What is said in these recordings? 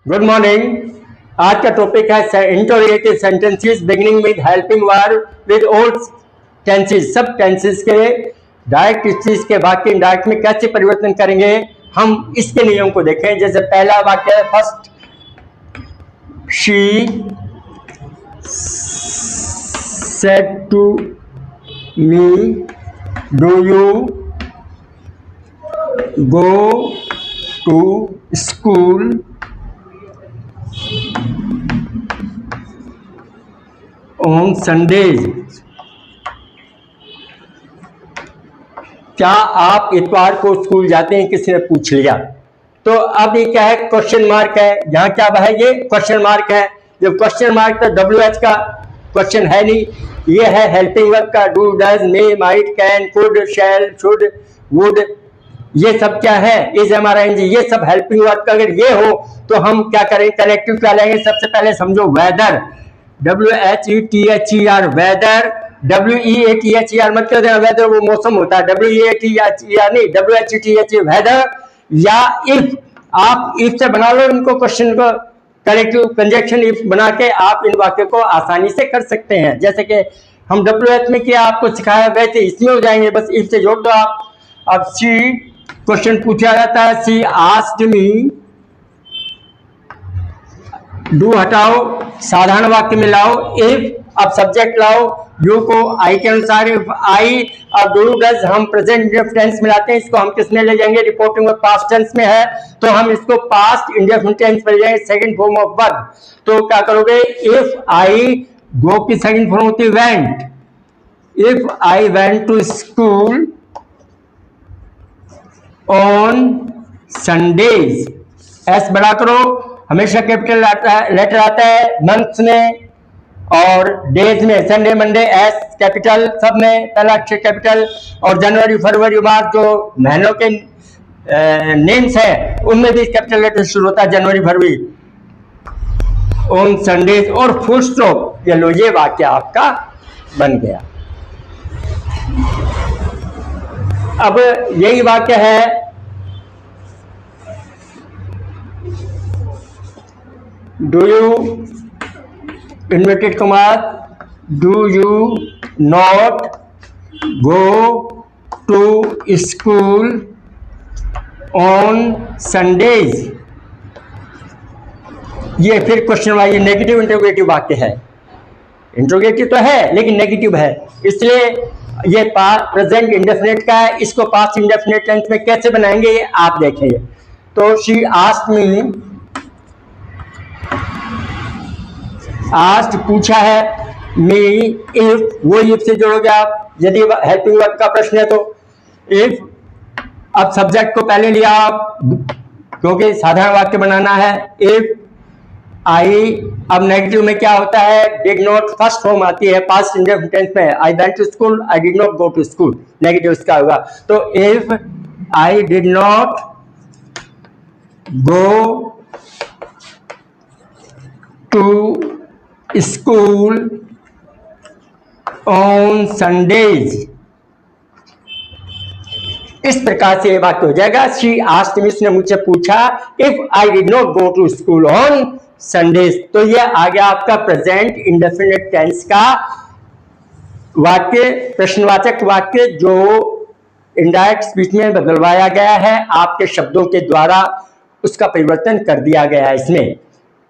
Good morning. आज का topic है interrogative sentences beginning with helping verb with old tenses. सब टेंसेस के डायरेक्ट स्पीच के वाक्य इनडायरेक्ट में कैसे परिवर्तन करेंगे, हम इसके नियम को देखें। जैसे पहला वाक्य है first, she said to me do you go to school on Sundays. क्या आप इतवार को स्कूल जाते हैं, किसी ने पूछ लिया। तो अब ये क्या है, क्वेश्चन मार्क है। यहाँ क्या है, ये क्वेश्चन मार्क है। जब क्वेश्चन मार्क तो WH का क्वेश्चन है नहीं, ये है हेल्पिंग वर्ब का। Do, does, may, might, can, could, shall, should, would, ये सब क्या है, is, am, are, I, N, G, ये सब हेल्पिंग वर्ब का अगर ये हो तो हम क्या करें, कनेक्टिव क्या लेंगे। सबसे पहले समझो वेदर, WHETHER, वेदर। WEATHER मत कर देना, वेदर वो मौसम होता है। WEATHER नहीं, WHETHER वेदर। या इफ, आप इफ से बना लो इनको, क्वेश्चन को करेक्टिव कंजक्शन इफ बना के आप इन वाक्यों को आसानी से कर सकते हैं। जैसे कि हम WH में किया आपको सिखाया, वैसे इसमें हो जाएंगे, बस इफ से जोड़ दो आप। अब सी क्वेश्चन पूछा जाता है, सी आस्क्ड मी, डू हटाओ, साधारण वाक्य में लाओ। इफ, अब सब्जेक्ट लाओ, यू को आई के अनुसार। इफ आई, अब डू, डज हम प्रेजेंट टेंस में लाते हैं, इसको हम किस में ले जाएंगे, रिपोर्टिंग में पास्ट टेंस में है तो हम इसको पास्ट इंडेफिनिट टेंस में ले जाएंगे, सेकंड फॉर्म ऑफ वर्ब। तो क्या करोगे, इफ आई गो की सेकंड फॉर्म होती है went. If I went to school on Sundays, S बड़ा करो, हमेशा कैपिटल लेटर आता है मंथ्स में और डेज में, संडे, मंडे, एस कैपिटल सब में, पहला अक्षर कैपिटल। और जनवरी, फरवरी, मार्च जो महीनों के नेम्स है उनमें भी कैपिटल लेटर शुरू होता है, जनवरी, फरवरी, ऑन संडेज और फुल स्टॉप। ये लो, ये वाक्य आपका बन गया। अब यही वाक्य है, do you inverted comma, do you not go to school on Sundays. ये फिर क्वेश्चन वाइज नेगेटिव इंटरोगेटिव वाक्य है। इंटरोगेटिव तो है लेकिन नेगेटिव है, इसलिए ये प्रेजेंट इंडेफिनिट का है। इसको पास्ट इंडेफिनिट टेंस में कैसे बनाएंगे ये आप देखेंगे। तो शी आस्क्ड मी, आस्क्ड पूछा है, मी इफ, वो इफ से जोड़ोगे आप यदि हेल्पिंग वर्ब का प्रश्न है तो। इफ, अब सब्जेक्ट को पहले लिया आप क्योंकि साधारण वाक्य बनाना है। इफ आई, अब नेगेटिव में क्या होता है, डिड नॉट फर्स्ट फॉर्म आती है पास्ट इंडेफिनिट टेंस में। I went to school, I did not go to school, negative इसका होगा। तो if I did not go to school on Sundays, इस प्रकार से ये वाक्य हो जाएगा। शी आस्क्ड मी, उसने मुझसे पूछा, if I did not go to school on Sundays. तो ये आ गया आपका प्रेजेंट इंडेफिनिट टेंस का वाक्य, प्रश्नवाचक वाक्य जो इनडायरेक्ट स्पीच में बदलवाया गया है, आपके शब्दों के द्वारा उसका परिवर्तन कर दिया गया है इसमें।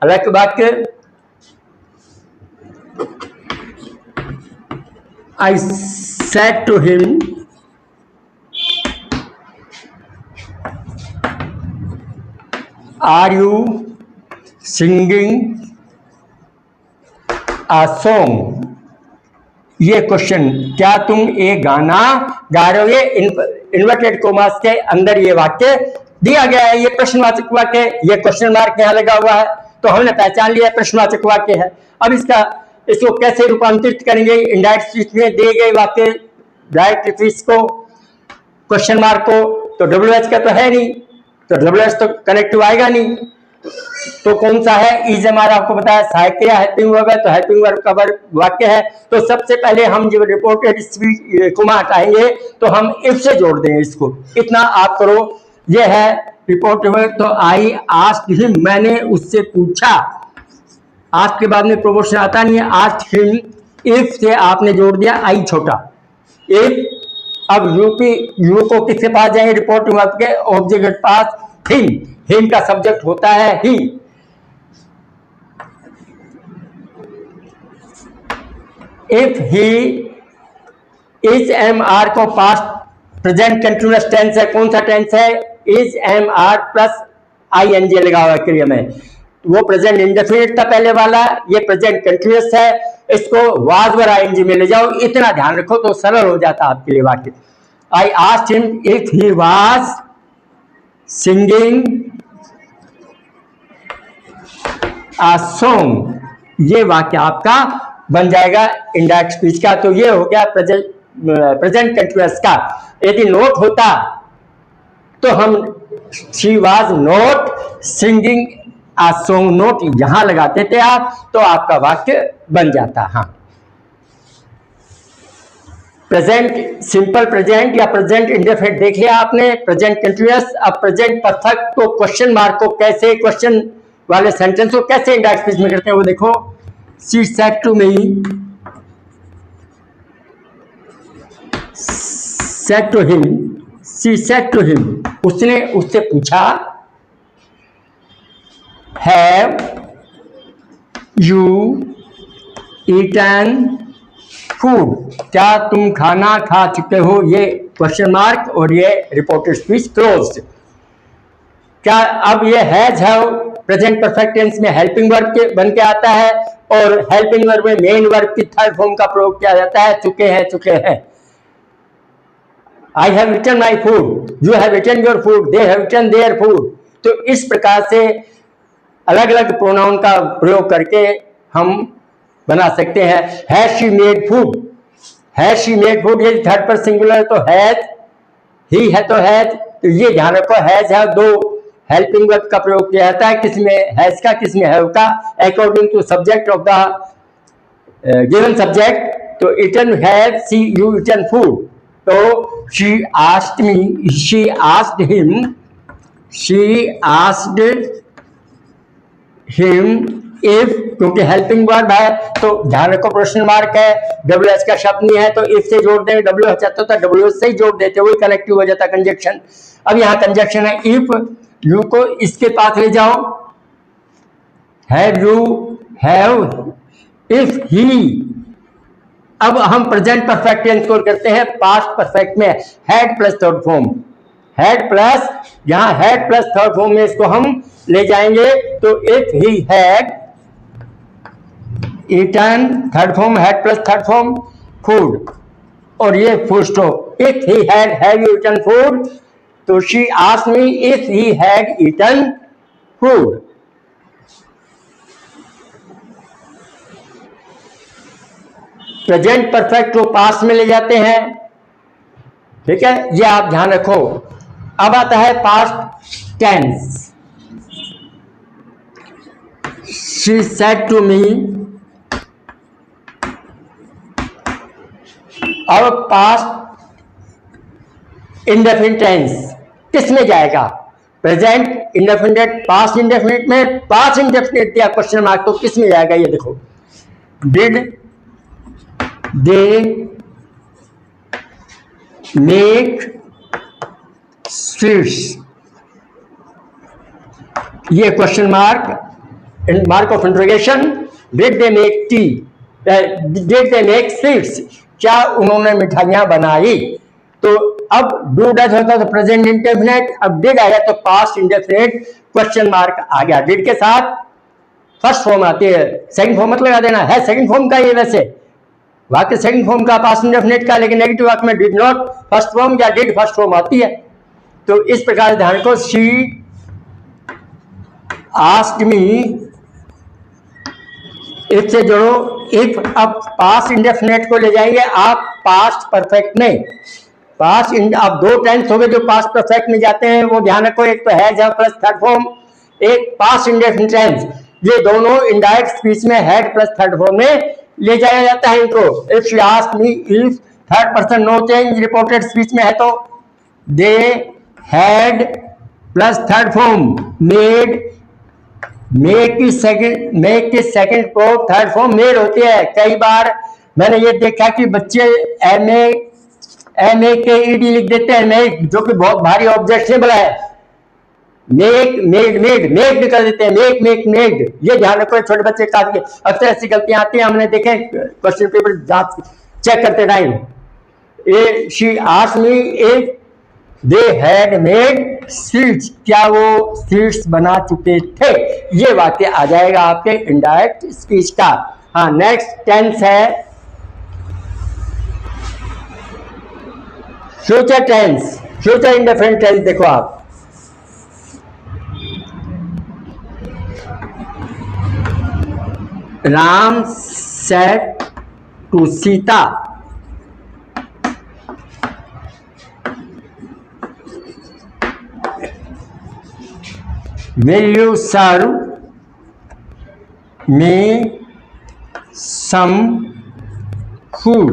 अलग वाक्य, I said to him, are you singing a song? ये क्वेश्चन, क्या तुम एक गाना गा रहे हो, ये इन्वर्टेड कोमास के अंदर ये वाक्य दिया गया है। ये प्रश्नवाचक वाक्य, ये क्वेश्चन मार्क यहाँ लगा हुआ है तो हमने पहचान लिया प्रश्नवाचक वाक्य है। अब इसको कैसे रूपांतरित करेंगे इनडायरेक्ट स्पीच में दिए गए वाक्य डायरेक्ट स्पीच को, क्वेश्चन मार्क को। तो WH का तो है नहीं, तो WH तो कनेक्टिव आएगा नहीं, तो कौन सा है, इज हमारा आपको पता है सहायक क्रिया हेल्पिंग वर्ब है, तो हेल्पिंग वर्ब का वाक्य है। तो सबसे पहले हम जब रिपोर्टेड स्पीच को हटाएंगे तो हम इफ से जोड़ देंगे इसको, इतना आप करो। ये है रिपोर्ट तो आई आस्क्ड हिम, मैंने उससे पूछा। आस्क के बाद में प्रोपोर्शन आता नहीं है, आस्क्ड हिम, इफ से आपने जोड़ दिया आई छोटा, इफ। अब यू को किसके पास जाएंगे, रिपोर्ट वर्ब के ऑब्जेक्ट के पास, हिम का सब्जेक्ट होता है he. If he is am are को पास्ट प्रेजेंट कंटिन्यूअस टेंस है, कौन सा टेंस है, is am are plus I N G लगा हुआ है क्रिया में, वो प्रेजेंट इंडेफिनिट था पहले वाला, ये प्रेजेंट कंटिन्यूअस है, इसको वाज वर आई एन जी में ले जाओ, इतना ध्यान रखो तो सरल हो जाता आपके लिए वाक्य। I asked him if he was singing a song, ये वाक्य आपका बन जाएगा इनडायरेक्ट स्पीच का। तो ये हो गया प्रेजेंट कंटिन्यूअस का। यदि नोट होता तो हम she was not singing a song, note यहां लगाते थे आप, तो आपका वाक्य बन जाता। हाँ, प्रेजेंट सिंपल प्रेजेंट या प्रेजेंट इंडेफिनिट देख लिया आपने, प्रेजेंट कंटिन्यूअस। अब प्रेजेंट परफेक्ट को क्वेश्चन मार्क को कैसे, क्वेश्चन वाले सेंटेंस को कैसे इंडायरेक्ट स्पीच में करते हैं वो देखो। She said to me, said to him, she said to him, उसने उससे पूछा, हैव यू ईटन फूड, क्या तुम खाना खा चुके हो, ये क्वेश्चन मार्क और ये रिपोर्टेड स्पीच क्लोज्ड। क्या अब ये has have present perfect tense में हेल्पिंग वर्ब के बन के आता है, और हेल्पिंग वर्ब में मेन वर्ब की थर्ड फॉर्म का प्रयोग किया जाता है, चुके हैं। I have eaten my food, you have eaten your food, they have eaten their food. तो इस प्रकार से अलग अलग प्रोनाउन का प्रयोग करके हम बना सकते हैं। Has she made food, has she made food, ये थर्ड पर सिंगुलर तो हैज, ही है तो हैज, तो ये ध्यान रखो, हैज है दो हेल्पिंग वर्ब का प्रयोग किया जाता है, किसमें हैज का, किसमें हैव का, according to subject of the given subject. तो eaten have see you eaten food, तो she asked me, she asked him, she asked him if, क्योंकि हेल्पिंग वर्ब है तो ध्यान रखो प्रश्न मार्क है, डब्ल्यू एच का शब्द नहीं है तो इफ से जोड़ देंगे, डब्ल्यू एच आता है डब्ल्यू एच से ही जोड़ देते, वही कनेक्टिव हो जाता कंजक्शन। अब यहाँ कंजक्शन है, इफ यू को इसके पास ले जाओ, have you have, if he. अब हम प्रेजेंट परफेक्ट टेंस को करते हैं पास्ट परफेक्ट में, had plus third form, had plus, यहां हैड प्लस थर्ड फॉर्म में इसको हम ले जाएंगे, तो if he had eaten, third form had plus third form food, और ये full stop. If he had have you eaten food, तो she asked me if he had eaten food. Present perfect को पास्ट में ले जाते हैं, ठीक है, ये आप ध्यान रखो। अब आता है past tense, she said to me, और पास्ट इंडेफिनिट टेंस किस में जाएगा, प्रेजेंट इंडेफिनिट पास्ट इंडेफिनिट में, पास्ट इंडेफिनिट दिया क्वेश्चन मार्क तो किस में जाएगा, ये देखो, डिड दे मेक स्वीट्स, ये question mark, mark of interrogation, did they make tea, did they make sweets, क्या उन्होंने मिठाइयां बनाई। तो अब डू डज होता तो प्रेजेंट इंडेफिनिट, अब डिड आया तो पास्ट इंडेफिनिट, क्वेश्चन मार्क आ गया, डिड के साथ फर्स्ट फॉर्म आती है, सेकंड फॉर्म मत लगा देना, है सेकंड फॉर्म का ये, वैसे वाक्य सेकंड फॉर्म का पास्ट इंडेफिनिट का, लेकिन नेगेटिव वाक्य में डिड नॉट फर्स्ट फॉर्म या डिड फर्स्ट फॉर्म आती है। तो इस प्रकार ध्यान रखो, शी आस्क्ड मी, इफ से जोड़ो, इफ अब पास्ट इंडेफिनिट को ले जाएंगे आप पास्ट परफेक्ट में, पास्ट अब दो टेंस हो गए जो पास्ट परफेक्ट में जाते हैं, वो ध्यान रखो, एक तो हैज है प्लस थर्ड फॉर्म, एक पास्ट इंडेफिनिट टेंस, ये दोनों इनडायरेक्ट स्पीच में हैड प्लस थर्ड फॉर्म में ले जाया जाता है इनको। If she asked me if, third person no change, reported speech में है तो they had plus third form made, make की second form third form made होती है। कई बार मैंने ये देखा कि बच्चे MAKED लिख देते हैं, मेक, जो कि बहुत भारी ऑब्जेक्शनेबल है। मेक मेड मेड मेक भी कर देते हैं, मेक मेक मेड। ये ध्यान रखो, छोटे बच्चे काफी अक्सर ऐसी गलतियां आती हैं, हमने देखे क्वेश्चन पेपर जांच चेक करते time. She asked me if they had made seeds, क्या वो सीड्स बना चुके थे। ये वाक्य आ जाएगा आपके इनडायरेक्ट स्पीच का। हाँ, नेक्स्ट टेंस है future tense, future indefinite tense. देखो आप, Ram said to Sita, will you serve me some food।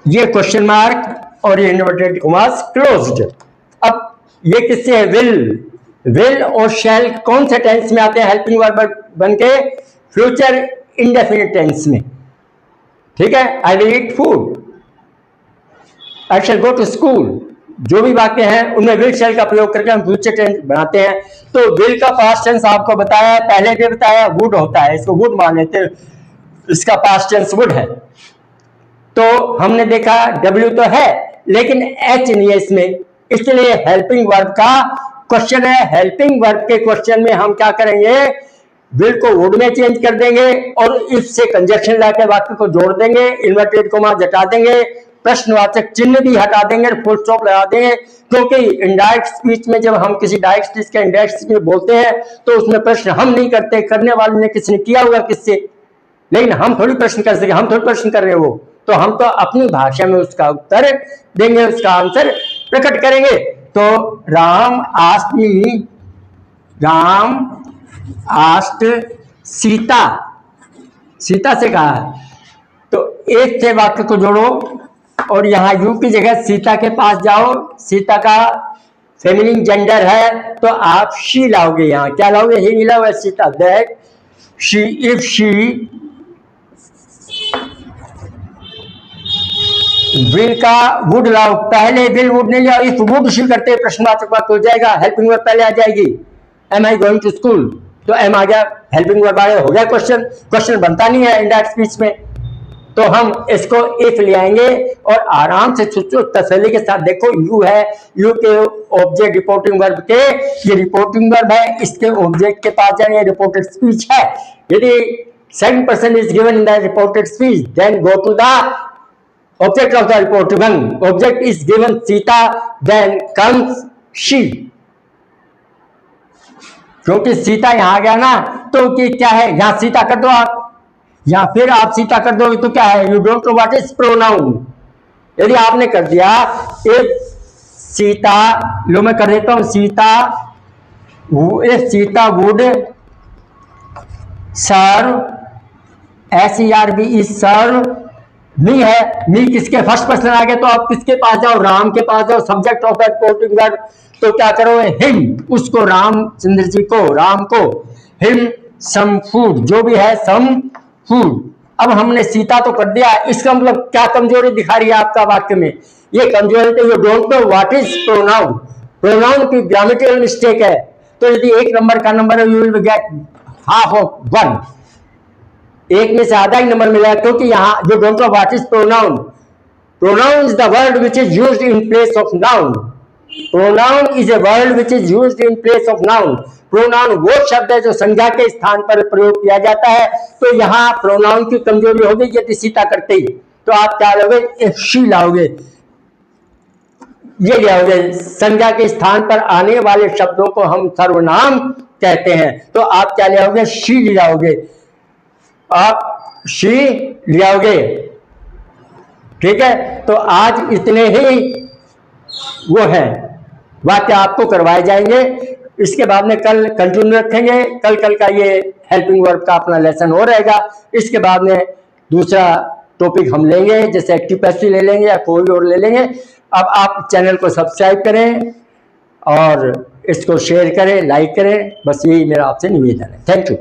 ये क्वेश्चन मार्क और ये इन्वर्टेड कॉमास क्लोज्ड। अब ये किससे है, विल और शैल कौन से टेंस में आते हैं हेल्पिंग वर्ब बन के, फ्यूचर इंडेफिनिट टेंस में। ठीक है, I will eat food, I shall go to school, जो भी वाक्य हैं उनमें विल शैल का प्रयोग करके हम फ्यूचर टेंस बनाते हैं। तो विल का पास्ट टेंस आपको बताया, पहले भी बताया, वुड होता है, इसको वुड मान लेते हैं, इसका पास्ट टेंस वुड है। तो हमने देखा W तो है लेकिन H नहीं है इसमें, इसलिए हेल्पिंग वर्ब का क्वेश्चन है। हेल्पिंग वर्ब के क्वेश्चन में हम क्या करेंगे, विल को वुड में चेंज कर देंगे और इफ से कंजक्शन लाके वाक्य को जोड़ देंगे, इन्वर्टेड कोमा हटा देंगे, प्रश्नवाचक चिन्ह भी हटा देंगे, फुल स्टॉप लगा देंगे। क्योंकि इनडायरेक्ट स्पीच में जब हम किसी डायरेक्ट स्पीच के इनडायरेक्ट स्पीच में बोलते हैं तो उसमें प्रश्न हम नहीं करते, करने वाले ने किसने किया होगा किससे, लेकिन हम थोड़ी प्रश्न कर सके, हम थोड़ी प्रश्न कर रहे हैं, वो तो हम तो अपनी भाषा में उसका उत्तर देंगे, उसका आंसर प्रकट करेंगे। तो राम आस्क्ड सीता, सीता से कहा, तो एक से वाक्य को जोड़ो और यहाँ यू की जगह सीता के पास जाओ, सीता का फेमिनिन जेंडर है तो आप शी लाओगे, यहाँ क्या लाओगे, ही नहीं लाओगे, Sita. That she, if she will का वुड लाओ, पहले विल वुड नहीं लाओ, इफ वुड शी करते प्रश्नवाचक वाक्य हो जाएगा, हेल्पिंग वर्ब पहले आ जाएगी। Am I going to school, तो एम आ गया, हेल्पिंग वर्ब आ गया, हो गया क्वेश्चन। क्वेश्चन बनता नहीं है इनडायरेक्ट स्पीच में, तो हम इसको इफ ले आएंगे और आराम से तसल्ली के साथ देखो, यू है, यू के ऑब्जेक्ट रिपोर्टिंग वर्ब के, ये रिपोर्टिंग वर्ब है, इसके ऑब्जेक्ट के पास जाएंगे, रिपोर्टेड स्पीच है। यदि second person is given in the reported speech, then go to the object of the reported one. Object is given Sita, then comes she. क्योंकि सीता यहां गया ना, तो कि क्या है, यहां सीता कर दो आप, या फिर आप सीता कर दोगे तो क्या है, you don't know what is pronoun. यदि आपने कर दिया एक सीता, लो मैं कर देता हूं, Sita would serve, SERV is serve, me है, मी किसके फर्स्ट पर्सन आ गया, तो आप किसके पास जाओ, राम के पास जाओ, subject of that reporting verb, तो क्या करोगे, हिम, उसको, रामचंद्र जी को, राम को, हिम सम फूड, जो भी है सम फूड। अब हमने सीता तो कर दिया, इसका मतलब क्या कमजोरी दिखा रही है आपका वाक्य में, ये कमजोरी तो you don't know what is pronoun, pronoun की ग्रामेटिकल मिस्टेक है। तो यदि एक नंबर का नंबर है, you will get half of 1, एक में से आधा ही नंबर मिला, क्योंकि यहाँ जो don't know what is pronoun, pronoun is the word which is used in place of noun, pronoun is a word which is used in place of noun. Pronoun वो शब्द है जो संज्ञा के स्थान पर प्रयोग किया जाता है। तो यहाँ प्रोनाउन की कमजोरी होगी यदि सीता करते ही, तो आप क्या लोगे, इफ शी लाओगे, ये लाओगे, संज्ञा के स्थान पर आने वाले शब्दों को हम सर्वनाम कहते हैं, तो आप क्या लाओगे, शी लाओगे, आप शी लाओगे। ठीक है, तो आज इतने ही वो है वाक्य आपको करवाए जाएंगे, इसके बाद में कल कंटिन्यू रखेंगे, कल का ये हेल्पिंग वर्ब का अपना लेसन हो रहेगा। इसके बाद में दूसरा टॉपिक हम लेंगे, जैसे एक्टिव पैसिव ले लेंगे या कोई और ले लेंगे। अब आप चैनल को सब्सक्राइब करें, और इसको शेयर करें, लाइक करें, बस यही मेरा आपसे निवेदन है। Thank you.